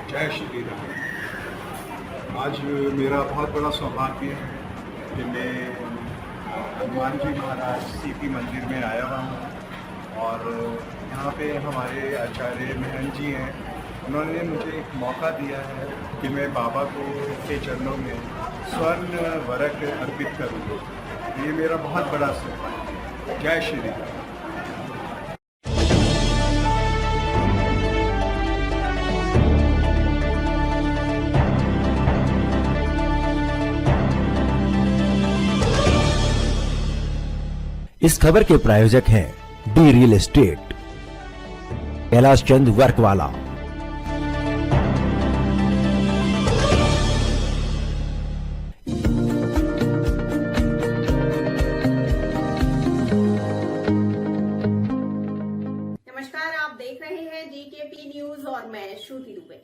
जय श्री राम। आज मेरा बहुत बड़ा सौभाग्य है कि मैं हनुमान जी महाराज सीपी मंदिर में आया हुआ हूँ और यहाँ पे हमारे आचार्य महंत जी हैं। उन्होंने मुझे एक मौका दिया है कि मैं बाबा को के चरणों में स्वर्ण वरक अर्पित करूँ। ये मेरा बहुत बड़ा सौभाग्य है। जय श्री राम। इस खबर के प्रायोजक हैं D real estate, Kailash Chand वर्कवाला। नमस्कार, आप देख रहे हैं जीकेपी न्यूज और मैं श्रुति दुबे।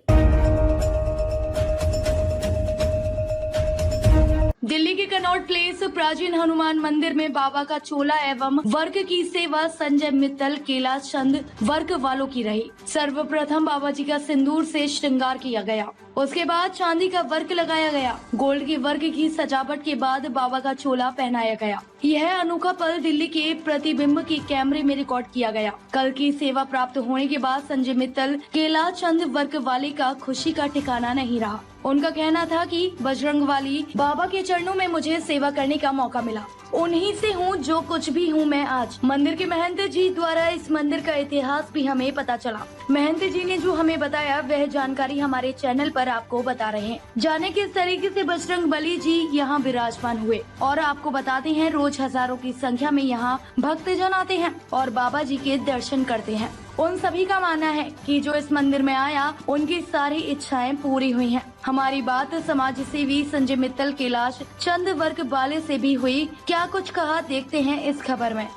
दिल्ली के कनॉट प्लेस प्राचीन हनुमान मंदिर में बाबा का चोला एवं वर्क की सेवा संजय मित्तल कैलाश चंद वर्क वालों की रही। सर्वप्रथम बाबा जी का सिंदूर से श्रृंगार किया गया, उसके बाद चांदी का वर्क लगाया गया। गोल्ड के वर्क की सजावट के बाद बाबा का चोला पहनाया गया। यह अनोखा पल दिल्ली के प्रतिबिंब के कैमरे में रिकॉर्ड किया गया। कल की सेवा प्राप्त होने के बाद संजय मित्तल कैलाश चंद वर्क वाले का खुशी का ठिकाना नहीं रहा। उनका कहना था कि बजरंग वाली बाबा के चरणों में मुझे सेवा करने का मौका मिला, उन्हीं से हूँ जो कुछ भी हूँ मैं आज। मंदिर के महंत जी द्वारा इस मंदिर का इतिहास भी हमें पता चला। महंत जी ने जो हमें बताया वह जानकारी हमारे चैनल पर आपको बता रहे हैं। जाने किस तरीके से बजरंग बली जी यहाँ विराजमान हुए और आपको बताते हैं। रोज हजारों की संख्या में यहाँ भक्तजन आते हैं और बाबा जी के दर्शन करते हैं। उन सभी का मानना है कि जो इस मंदिर में आया उनकी सारी इच्छाएं पूरी हुई हैं। हमारी बात समाज सेवी संजय मित्तल कैलाश चंद वर्क वाले से भी हुई। क्या कुछ कहा, देखते हैं इस खबर में।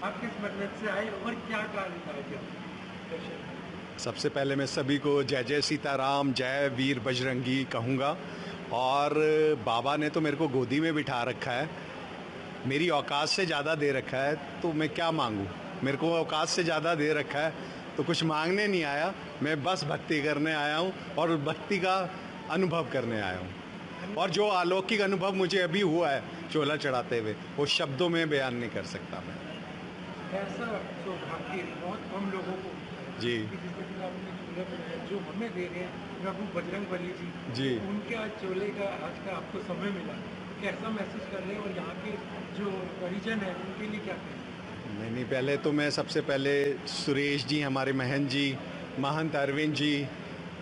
आप किस मदद से आए और क्या कार्य था? सबसे पहले मैं सभी को जय जय सीताराम, जय वीर बजरंगी कहूँगा। और बाबा ने तो मेरे को गोदी में बिठा रखा है, मेरी औकात से ज़्यादा दे रखा है, तो मैं क्या मांगूँ। मेरे को औकात से ज़्यादा दे रखा है तो कुछ मांगने नहीं आया, मैं बस भक्ति करने आया हूँ और भक्ति का अनुभव करने आया हूँ। और जो अलौकिक अनुभव मुझे अभी हुआ है चोला चढ़ाते हुए, वो शब्दों में बयान नहीं कर सकता मैं। ऐसा सौभाग्य बहुत कम लोगों को जी जो हमें दे रहे हैं प्रभु बजरंग बली जी, उनके आज चोले का आज का आपको समय मिला, कैसा महसूस कर रहे हैं और यहाँ के जो परिजन है उनके लिए क्या कहें? नहीं, पहले तो मैं सबसे पहले सुरेश जी, हमारे महंत जी, महंत अरविंद जी,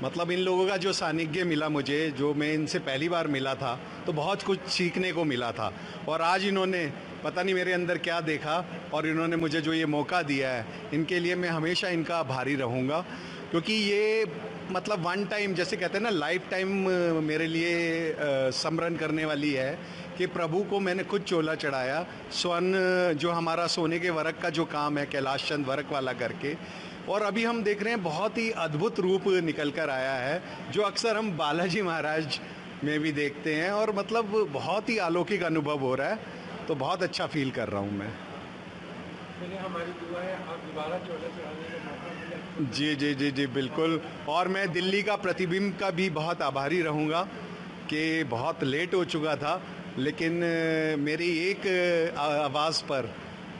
मतलब इन लोगों का जो सानिध्य मिला मुझे, जो मैं इनसे पहली बार मिला था तो बहुत कुछ सीखने को मिला था। और आज इन्होंने पता नहीं मेरे अंदर क्या देखा और इन्होंने मुझे जो ये मौका दिया है, इनके लिए मैं हमेशा इनका आभारी रहूँगा। क्योंकि ये मतलब वन टाइम, जैसे कहते हैं ना, लाइफ टाइम मेरे लिए स्मरण करने वाली है कि प्रभु को मैंने खुद चोला चढ़ाया। स्वर्ण जो हमारा सोने के वर्क का जो काम है कैलाश चंद वर्क वाला करके, और अभी हम देख रहे हैं बहुत ही अद्भुत रूप निकल कर आया है जो अक्सर हम बालाजी महाराज में भी देखते हैं। और मतलब बहुत ही अलौकिक अनुभव हो रहा है, तो बहुत अच्छा फील कर रहा हूँ मैं। चलिए, हमारी दुआ है आप दोबारा चोला चढ़ाने का मौका मिले। जी जी जी जी बिल्कुल। और मैं दिल्ली का प्रतिबिंब का भी बहुत आभारी रहूँगा कि बहुत लेट हो चुका था, लेकिन मेरी एक आवाज़ पर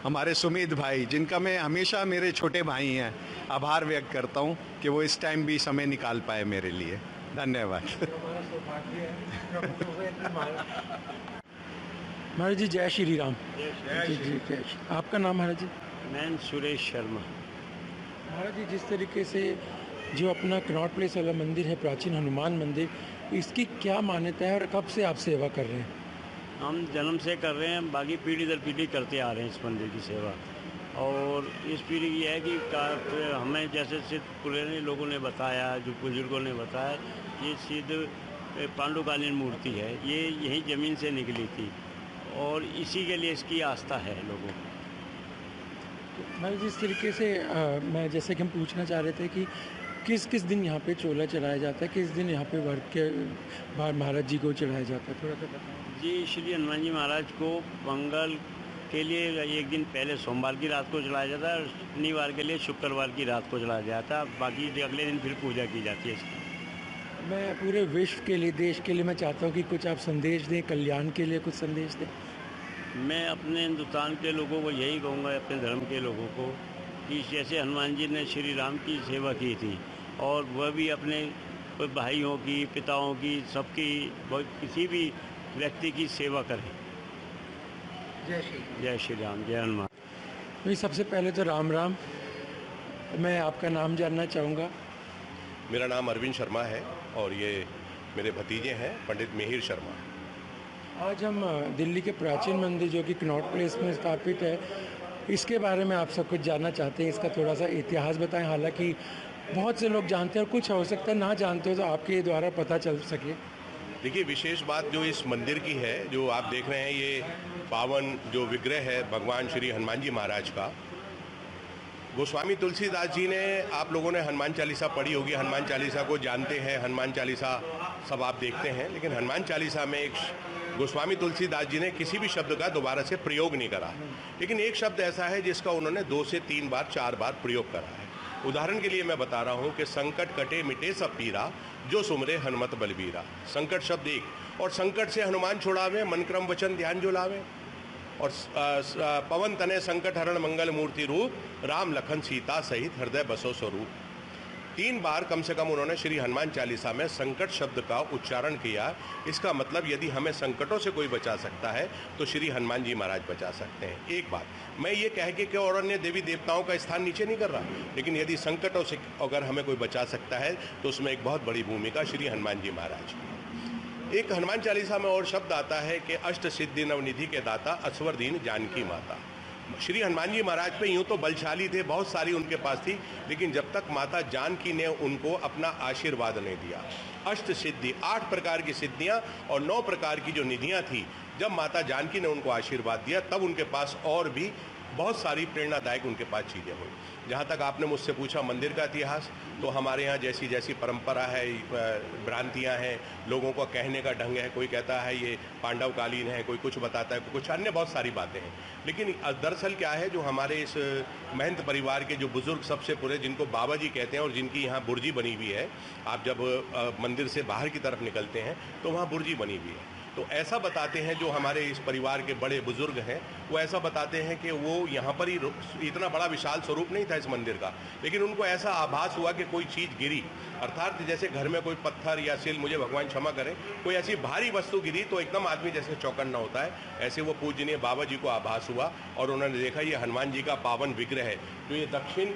हमारे सुमित भाई, जिनका मैं हमेशा मेरे छोटे भाई हैं, आभार व्यक्त करता हूं कि वो इस टाइम भी समय निकाल पाए मेरे लिए। धन्यवाद। हमारा सौभाग्य है। महाराज जी जय श्री राम। जी, आपका नाम महाराज जी? मैं सुरेश शर्मा। महाराज जी, जिस तरीके से जो अपना कनॉट प्लेस वाला मंदिर है, प्राचीन हनुमान मंदिर, इसकी क्या मान्यता है और कब से आप सेवा कर रहे हैं? हम जन्म से कर रहे हैं, बाकी पीढ़ी दर पीढ़ी करते आ रहे हैं इस मंदिर की सेवा। और इस पीढ़ी की है कि हमें जैसे सिद्ध पुराने लोगों ने बताया, जो बुजुर्गों ने बताया, ये सिद्ध पांडुकालीन मूर्ति है, ये यहीं ज़मीन से निकली थी और इसी के लिए इसकी आस्था है लोगों को। मैं जिस तरीके से मैं जैसे कि हम पूछना चाह रहे थे कि किस किस दिन यहाँ पे चोला चढ़ाया जाता है, किस दिन यहाँ पे वर्क के महाराज जी को चढ़ाया जाता है, थोड़ा सा बताएं। जी, श्री हनुमान जी महाराज को मंगल के लिए एक दिन पहले सोमवार की रात को चलाया जाता है और शनिवार के लिए शुक्रवार की रात को चलाया जाता है। बाकी अगले दिन फिर पूजा की जाती है इसकी। मैं पूरे विश्व के लिए, देश के लिए मैं चाहता हूँ कि कुछ आप संदेश दें, कल्याण के लिए कुछ संदेश दें। मैं अपने हिंदुस्तान के लोगों को यही कहूँगा, अपने धर्म के लोगों को, कि जैसे हनुमान जी ने श्री राम की सेवा की थी और वह भी अपने भाइयों की, पिताओं की, सबकी, किसी भी व्यक्ति की सेवा करें। जय श्री राम, जय हनुमान। भाई सबसे पहले तो राम राम। मैं आपका नाम जानना चाहूँगा। मेरा नाम अरविंद शर्मा है और ये मेरे भतीजे हैं पंडित मिहिर शर्मा। आज हम दिल्ली के प्राचीन मंदिर जो कि कनॉट प्लेस में स्थापित है, इसके बारे में आप सब कुछ जानना चाहते हैं। इसका थोड़ा सा इतिहास बताएं। हालांकि बहुत से लोग जानते हैं और कुछ हो सकता है ना जानते हो, तो आपके द्वारा पता चल सके। देखिए, विशेष बात जो इस मंदिर की है, जो आप देख रहे हैं, ये पावन जो विग्रह है भगवान श्री हनुमान जी महाराज का, गोस्वामी तुलसीदास जी ने, आप लोगों ने हनुमान चालीसा पढ़ी होगी, हनुमान चालीसा को जानते हैं, हनुमान चालीसा सब आप देखते हैं, लेकिन हनुमान चालीसा में एक गोस्वामी तुलसीदास जी ने किसी भी शब्द का दोबारा से प्रयोग नहीं करा, लेकिन एक शब्द ऐसा है जिसका उन्होंने 2 से 3 बार 4 बार प्रयोग करा है। उदाहरण के लिए मैं बता रहा हूँ कि संकट कटे मिटे सब पीरा, जो सुमरे हनुमत बलबीरा। संकट शब्द एक, और संकट से हनुमान छुड़ावे, मन क्रम वचन ध्यान जो लावे, और पवन तने संकट हरण मंगल मूर्ति रूप, राम लखन सीता सहित हृदय बसो स्वरूप। 3 बार कम से कम उन्होंने श्री हनुमान चालीसा में संकट शब्द का उच्चारण किया। इसका मतलब यदि हमें संकटों से कोई बचा सकता है तो श्री हनुमान जी महाराज बचा सकते हैं। एक बात मैं ये कह के और अन्य देवी देवताओं का स्थान नीचे नहीं कर रहा, लेकिन यदि संकटों से अगर हमें कोई बचा सकता है तो उसमें एक बहुत बड़ी भूमिका श्री हनुमान जी महाराज की। एक हनुमान चालीसा में और शब्द आता है कि अष्ट सिद्धि नवनिधि के दाता, असवर दीन जानकी माता। श्री हनुमान जी महाराज पे यूँ तो बलशाली थे, बहुत सारी उनके पास थी, लेकिन जब तक माता जानकी ने उनको अपना आशीर्वाद नहीं दिया। अष्ट सिद्धि, 8 प्रकार की सिद्धियाँ और 9 प्रकार की जो निधियाँ थी, जब माता जानकी ने उनको आशीर्वाद दिया तब उनके पास और भी बहुत सारी प्रेरणादायक उनके पास चीज़ें हुई। जहाँ तक आपने मुझसे पूछा मंदिर का इतिहास, तो हमारे यहाँ जैसी जैसी परंपरा है, भ्रांतियाँ हैं, लोगों को कहने का ढंग है, कोई कहता है ये पांडवकालीन है, कोई कुछ बताता है, कुछ अन्य बहुत सारी बातें हैं। लेकिन दरअसल क्या है, जो हमारे इस महंत परिवार के जो बुज़ुर्ग सबसे पूरे, जिनको बाबा जी कहते हैं और जिनकी यहाँ बुर्जी बनी हुई है, आप जब मंदिर से बाहर की तरफ निकलते हैं तो वहाँ बुर्जी बनी हुई है, तो ऐसा बताते हैं जो हमारे इस परिवार के बड़े बुजुर्ग हैं, वो ऐसा बताते हैं कि वो यहाँ पर ही, इतना बड़ा विशाल स्वरूप नहीं था इस मंदिर का, लेकिन उनको ऐसा आभास हुआ कि कोई चीज़ गिरी, अर्थात जैसे घर में कोई पत्थर या सिल, मुझे भगवान क्षमा करें, कोई ऐसी भारी वस्तु गिरी तो एकदम आदमी जैसे चौकन्ना होता है, ऐसे वो पूजनीय बाबा जी को आभास हुआ और उन्होंने देखा ये हनुमान जी का पावन विग्रह है, जो ये दक्षिण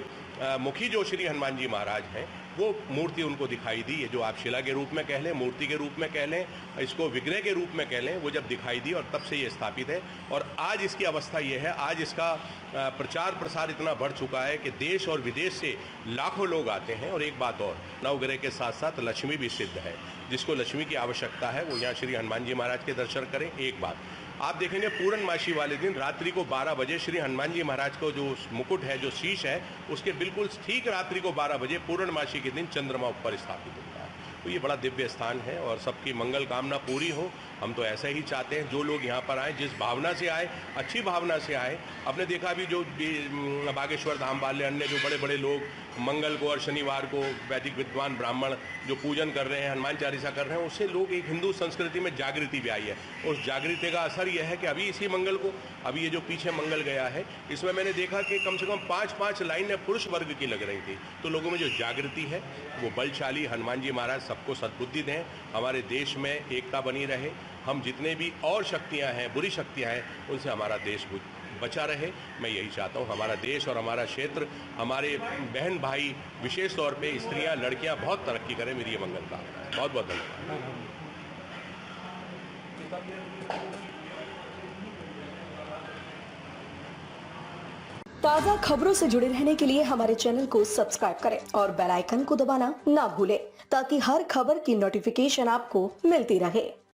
मुखी जो श्री हनुमान जी महाराज हैं, वो मूर्ति उनको दिखाई दी। ये जो आप शिला के रूप में कह लें, मूर्ति के रूप में कह लें, इसको विग्रह के रूप में कह लें, वो जब दिखाई दी और तब से ये स्थापित है। और आज इसकी अवस्था ये है, आज इसका प्रचार प्रसार इतना बढ़ चुका है कि देश और विदेश से लाखों लोग आते हैं। और एक बात और, नवग्रह के साथ साथ लक्ष्मी भी सिद्ध है, जिसको लक्ष्मी की आवश्यकता है वो यहाँ श्री हनुमान जी महाराज के दर्शन करें। एक बात आप देखेंगे, पूर्णमासी वाले दिन रात्रि को 12 बजे श्री हनुमान जी महाराज को जो मुकुट है, जो शीश है, उसके बिल्कुल ठीक रात्रि को 12 बजे पूर्णमासी के दिन चंद्रमा ऊपर स्थापित होता है। तो ये बड़ा दिव्य स्थान है और सबकी मंगल कामना पूरी हो, हम तो ऐसा ही चाहते हैं। जो लोग यहाँ पर आए, जिस भावना से आए, अच्छी भावना से आए। आपने देखा अभी जो बागेश्वर धाम वाले, अन्य जो बड़े बड़े लोग मंगल को और शनिवार को वैदिक विद्वान ब्राह्मण जो पूजन कर रहे हैं, हनुमान चालीसा कर रहे हैं, उससे लोग एक हिंदू संस्कृति में जागृति भी आई है। उस जागृति का असर यह है कि अभी इसी मंगल को, अभी ये जो पीछे मंगल गया है, इसमें मैंने देखा कि कम से कम 5-5 लाइनें पुरुष वर्ग की लग रही थी। तो लोगों में जो जागृति है वो बलशाली हनुमान जी महाराज सबको सद्बुद्धि दें, हमारे देश में एकता बनी रहे, हम जितने भी और शक्तियां हैं, बुरी शक्तियां हैं, उनसे हमारा देश बचा रहे। मैं यही चाहता हूं, हमारा देश और हमारा क्षेत्र, हमारे बहन भाई, विशेष तौर पे स्त्रियां, लड़कियां बहुत तरक्की करें। मेरी ये मंगल कामना है। बहुत बहुत धन्यवाद। ताज़ा खबरों से जुड़े रहने के लिए हमारे चैनल को सब्सक्राइब करें और बेल आइकन को दबाना ना भूलें, ताकि हर खबर की नोटिफिकेशन आपको मिलती रहे।